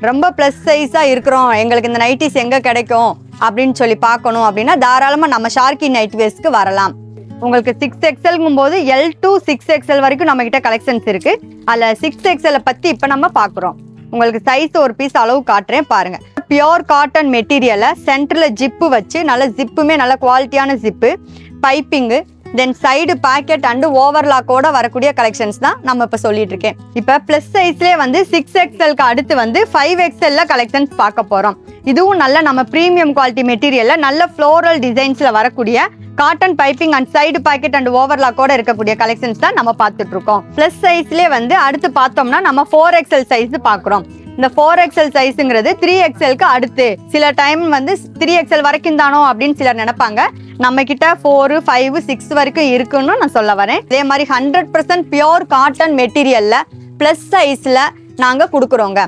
ரொம்ப ப்ளஸ் சைஸாக இருக்கிறோம், எங்களுக்கு இந்த நைட்டிஸ் எங்கே கிடைக்கும் அப்படின்னு சொல்லி பார்க்கணும் அப்படின்னா தாராளமாக நம்ம ஷார்க்கி நைட் வேஸ்க்கு வரலாம். உங்களுக்கு 6XLங்கும் போது L to 6XL வரைக்கும் நம்மக்கிட்ட கலெக்ஷன்ஸ் இருக்குது. அதில் 6XL பற்றி இப்போ நம்ம பார்க்குறோம். உங்களுக்கு சைஸ் ஒரு பீஸ் அளவு காட்டுறேன் பாருங்கள். பியோர் காட்டன் மெட்டீரியலை சென்டரில் ஜிப்பு வச்சு நல்ல ஜிப்புமே நல்ல குவாலிட்டியான zip, piping, then side pocket and ஓவர்லாக்கோட வரக்கூடிய கலெக்ஷன்ஸ் தான் நம்ம இப்போ சொல்லிட்டு இருக்கேன். இப்போ ப்ளஸ் சைஸ்லேயே வந்து 6XLக்கு அடுத்து வந்து 5XL கலெக்ஷன்ஸ் பார்க்க போகிறோம். இதுவும் நல்ல நம்ம ப்ரீமியம் குவாலிட்டி மெட்டீரியலில் நல்ல ஃப்ளோரல் டிசைன்ஸில் வரக்கூடிய cotton piping and side pocket and ஓவர்லாக்கோட இருக்கக்கூடிய கலெக்ஷன்ஸ் தான் நம்ம பார்த்துட்டு இருக்கோம். ப்ளஸ் சைஸ்லேயே வந்து அடுத்து பார்த்தோம்னா நம்ம 4XL சைஸ் பார்க்குறோம். இந்த 4XL சைஸுங்கிறது 3XLக்கு அடுத்து. சில டைம் வந்து 3XL வரைக்கும் தானோ அப்படின்னு சிலர் நினைப்பாங்க. நம்ம கிட்ட 4, 5, 6 வரைக்கும் இருக்குன்னு நான் சொல்ல வரேன். அதே மாதிரி 100% பியோர் காட்டன் மெட்டீரியல்ல பிளஸ் சைஸ்ல நாங்க கொடுக்குறோங்க.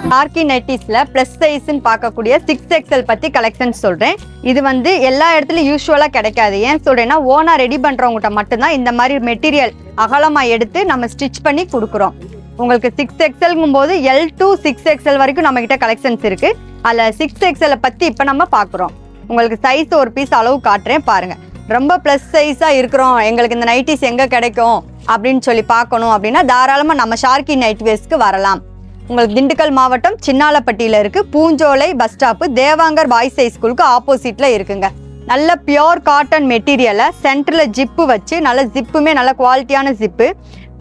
ஷார்க்கி நைட்டிஸ்ல பிளஸ் சைஸ்ன்னு பார்க்கக்கூடிய 6XL பத்தி கலெக்ஷன் சொல்றேன். இது வந்து எல்லா இடத்துலயும் யூஸ்வலா கிடைக்காது. ஏன் சொல்றேன்னா ஓனா ரெடி பண்றவங்ககிட்ட மட்டும்தான் இந்த மாதிரி மெட்டீரியல் அகலமா எடுத்து நம்ம ஸ்டிச் பண்ணி கொடுக்குறோம். உங்களுக்கு 6XLங்கும் போது L to 6XL வரைக்கும் நம்ம கிட்ட கலெக்ஷன்ஸ் இருக்கு. அதில் 6XL பற்றி இப்போ நம்ம பார்க்குறோம். உங்களுக்கு சைஸ் ஒரு பீஸ் அளவு காட்டுறேன் பாருங்கள். ரொம்ப ப்ளஸ் சைஸாக இருக்கிறோம், எங்களுக்கு இந்த நைட்டிஸ் எங்கே கிடைக்கும் அப்படின்னு சொல்லி பார்க்கணும் அப்படின்னா தாராளமாக நம்ம ஷார்க்கி நைட் வேஸ்க்கு வரலாம். உங்களுக்கு திண்டுக்கல் மாவட்டம் சின்னாலப்பட்டியில் இருக்குது. Poonjolai bus stop Devangar boys high ஸ்கூலுக்கு ஆப்போசிட்டில் இருக்குங்க. நல்ல பியோர் காட்டன் மெட்டீரியலை சென்டரில் ஜிப்பு வச்சு நல்ல ஜிப்புமே நல்ல குவாலிட்டியான zip,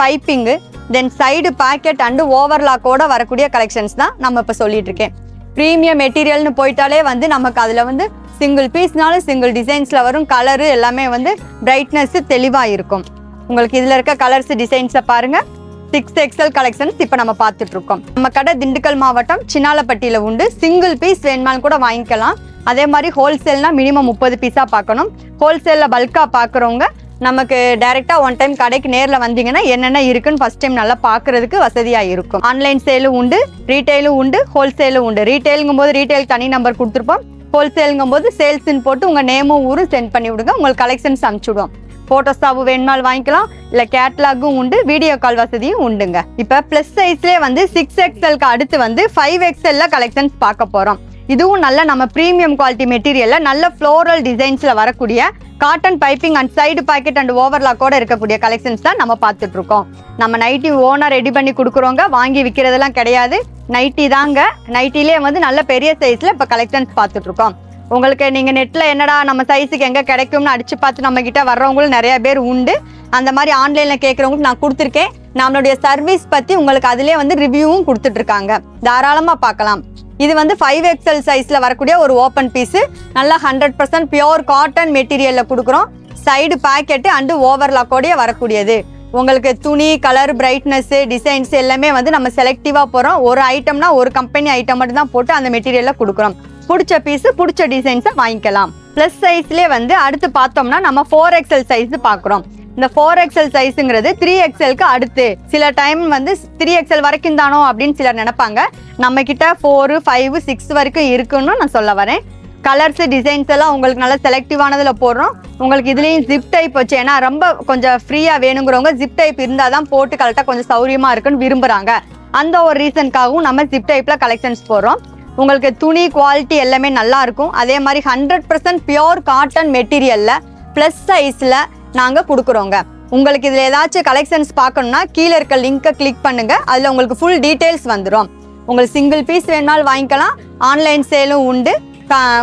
piping, then side pocket and ஓவர்லாக்கோட வரக்கூடிய கலெக்ஷன்ஸ் தான் நம்ம இப்போ சொல்லிட்டு இருக்கேன். ப்ரீமியம் மெட்டீரியல்னு போயிட்டாலே வந்து நமக்கு அதில் வந்து சிங்கிள் பீஸ்னாலும் சிங்கிள் டிசைன்ஸில் வரும். கலரு எல்லாமே வந்து பிரைட்னஸ் தெளிவாக இருக்கும். உங்களுக்கு இதில் இருக்க கலர்ஸ் டிசைன்ஸை பாருங்கள். 6XL கலெக்ஷன்ஸ் இப்போ நம்ம பார்த்துட்டு இருக்கோம். நம்ம கடை திண்டுக்கல் மாவட்டம் சின்னாலப்பட்டியில் உண்டு. சிங்கிள் பீஸ் வேணுமாலும் கூட வாங்கிக்கலாம். அதே மாதிரி ஹோல்சேல்னா மினிமம் 30 பீஸாக பார்க்கணும். ஹோல்சேலில் பல்காக பார்க்குறவங்க நமக்கு டைரெக்டாக ஒன் டைம் கடைக்கு நேரில் வந்தீங்கன்னா என்னென்ன இருக்குன்னு ஃபஸ்ட் டைம் நல்லா பார்க்குறதுக்கு வசதியாக இருக்கும். ஆன்லைன் சேலும் உண்டு, ரீட்டைலும் உண்டு, ஹோல்சேலும் உண்டு. ரீட்டைலுங்கும் போது ரீட்டைல் தனி நம்பர் கொடுத்துருப்போம். ஹோல்சேலுங்கும் போது சேல்ஸ்ன்னு போட்டு உங்கள் நேமும் ஊரும் சென்ட் பண்ணி விடுங்க. உங்களுக்கு கலெக்ஷன்ஸ் அனுப்பிச்சுடுவோம். ஃபோட்டோஸாவும் வேணுமாலும் வாங்கிக்கலாம், இல்லை கேட்லாகும் உண்டு, வீடியோ கால் வசதியும் உண்டுங்க. இப்போ ப்ளஸ் சைஸ்லேயே வந்து 6XLக்கு அடுத்து வந்து 5XL கலெக்ஷன்ஸ் பார்க்க போகிறோம். இதுவும் நல்ல நம்ம ப்ரீமியம் குவாலிட்டி மெட்டீரியலில் நல்ல ஃப்ளோரல் டிசைன்ஸில் வரக்கூடிய cotton piping and side pocket and ஓவர்லாக்கோட இருக்கக்கூடிய கலெக்ஷன்ஸ் தான் நம்ம பார்த்துட்டு இருக்கோம். நம்ம நைட்டி ஓனாக ரெடி பண்ணி கொடுக்குறோங்க, வாங்கி விற்கிறதெல்லாம் கிடையாது. நைட்டி தாங்க. நைட்டிலே வந்து நல்ல பெரிய சைஸில் இப்போ கலெக்ஷன்ஸ் பார்த்துட்டு இருக்கோம். உங்களுக்கு நீங்கள் நெட்டில் என்னடா நம்ம சைஸுக்கு எங்கே கிடைக்கும்னு அடித்து பார்த்து நம்மக்கிட்ட வர்றவங்களும் நிறைய பேர் உண்டு. அந்த மாதிரி ஆன்லைனில் கேட்குறவங்களுக்கு நான் கொடுத்துருக்கேன். நம்மளுடைய சர்வீஸ் பற்றி உங்களுக்கு அதிலே வந்து ரிவ்யூவும் கொடுத்துட்ருக்காங்க. தாராளமாக பார்க்கலாம். இது வந்து 5XL சைஸில் வரக்கூடிய ஒரு ஓப்பன் பீஸு. நல்லா 100% பியோர் காட்டன் மெட்டீரியலில் கொடுக்குறோம். சைடு பாக்கெட்டு அண்டு ஓவர்லாக்கோடைய வரக்கூடியது. உங்களுக்கு துணி, கலர், பிரைட்னஸ்ஸு, டிசைன்ஸ் எல்லாமே வந்து நம்ம செலக்டிவாக போகிறோம். ஒரு ஐட்டம்னா ஒரு கம்பெனி ஐட்டம் மட்டும் தான் போட்டு அந்த மெட்டீரியலில் கொடுக்குறோம். பிடிச்ச பீஸு பிடிச்ச டிசைன்ஸை வாங்கிக்கலாம். ப்ளஸ் சைஸ்லேயே வந்து அடுத்து பார்த்தோம்னா நம்ம 4XL சைஸ் பார்க்குறோம். இந்த 4XL சைஸுங்கிறது 3XLக்கு அடுத்து. சில டைம் வந்து 3XL வரைக்கும் தானோ அப்படின்னு சிலர் நினைப்பாங்க. நம்ம கிட்ட 4, 5, 6 வரைக்கும் இருக்குன்னு நான் சொல்ல வரேன். கலர்ஸ் டிசைன்ஸ் எல்லாம் உங்களுக்கு நல்லா செலக்டிவானதில் போடுறோம். உங்களுக்கு இதுலேயும் ஜிப் டைப் வச்சு, ஏன்னா ரொம்ப கொஞ்சம் ஃப்ரீயாக வேணுங்கிறவங்க ஜிப் டைப் இருந்தால் தான் போட்டு கரெக்டாக கொஞ்சம் சௌரியமாக இருக்குன்னு விரும்புகிறாங்க. அந்த ஒரு ரீசனுக்காகவும் நம்ம ஜிப் டைப்பில் கலெக்ஷன்ஸ் போடுறோம். உங்களுக்கு துணி குவாலிட்டி எல்லாமே நல்லா இருக்கும். அதே மாதிரி 100% பியோர் காட்டன் மெட்டீரியலில் ப்ளஸ் சைஸில் நாங்கள் கொடுக்குறோங்க. உங்களுக்கு இதில் ஏதாச்சும் கலெக்ஷன்ஸ் பார்க்கணுன்னா கீழே இருக்க லிங்க்கை கிளிக் பண்ணுங்கள். அதில் உங்களுக்கு ஃபுல் டீட்டெயில்ஸ் வந்துடும். உங்களுக்கு சிங்கிள் பீஸ் வேணாலும் வாங்கிக்கலாம். ஆன்லைன் சேலும் உண்டு.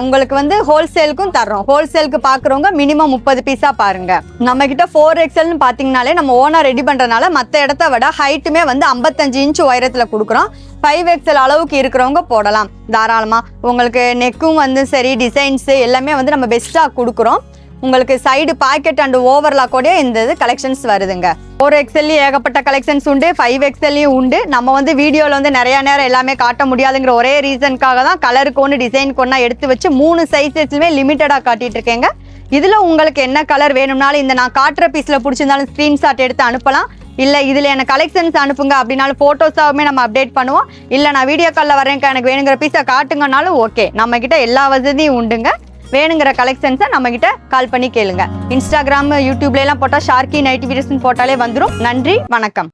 உங்களுக்கு வந்து ஹோல்சேலுக்கும் தர்றோம். ஹோல்சேலுக்கு பார்க்குறவங்க மினிமம் 30 பீஸாக பாருங்கள். நம்மக்கிட்ட 4XLன்னு பார்த்தீங்கனாலே நம்ம ஓனாக ரெடி பண்ணுறதுனால மற்ற இடத்த விட ஹைட்டுமே வந்து 55 இன்ச்சு உயரத்தில் கொடுக்குறோம். 5XL அளவுக்கு இருக்கிறவங்க போடலாம் தாராளமாக. உங்களுக்கு நெக்கும் வந்து சரி, டிசைன்ஸு எல்லாமே வந்து நம்ம பெஸ்ட்டாக கொடுக்குறோம். உங்களுக்கு சைடு பாக்கெட் அண்ட் ஓவர்லாக்கோடைய இந்த இது கலெக்ஷன்ஸ் வருதுங்க. 4XL ஏகப்பட்ட கலெக்ஷன்ஸ் உண்டு, 5XLயும் உண்டு. நம்ம வந்து வீடியோவில் வந்து நிறைய நேரம் எல்லாமே காட்ட முடியாதுங்கிற ஒரே ரீசனுக்காக தான் கலருக்கு ஒன்று டிசைனுக்கு ஒன்றா எடுத்து வச்சு 3 சைஸஸ்லுமே லிமிட்டடாக காட்டிட்டு இருக்கேங்க. இதில் உங்களுக்கு என்ன கலர் வேணும்னாலும் இந்த நான் காட்டுற பீஸில் பிடிச்சிருந்தாலும் ஸ்க்ரீன்ஷாட் எடுத்து அனுப்பலாம். இல்லை இதில் எனக்கு கலெக்ஷன்ஸ் அனுப்புங்க அப்படின்னாலும் ஃபோட்டோஸாகவுமே நம்ம அப்டேட் பண்ணுவோம். இல்லை நான் வீடியோ காலில் வரேன்க்கா எனக்கு வேணுங்கிற பீஸை காட்டுங்கனாலும் ஓகே. நம்மக்கிட்ட எல்லா வசதியும் உண்டுங்க. வேணுங்கிற கலெக்ஷன்ஸை நம்மகிட்ட கால் பண்ணி கேளுங்க. இன்ஸ்டாகிராம், யூடியூப்ல எல்லாம் போட்டால் ஷார்க்கி நைட்டி வீடியோஸ்ன்னு போட்டாலே வந்துடும். நன்றி, வணக்கம்.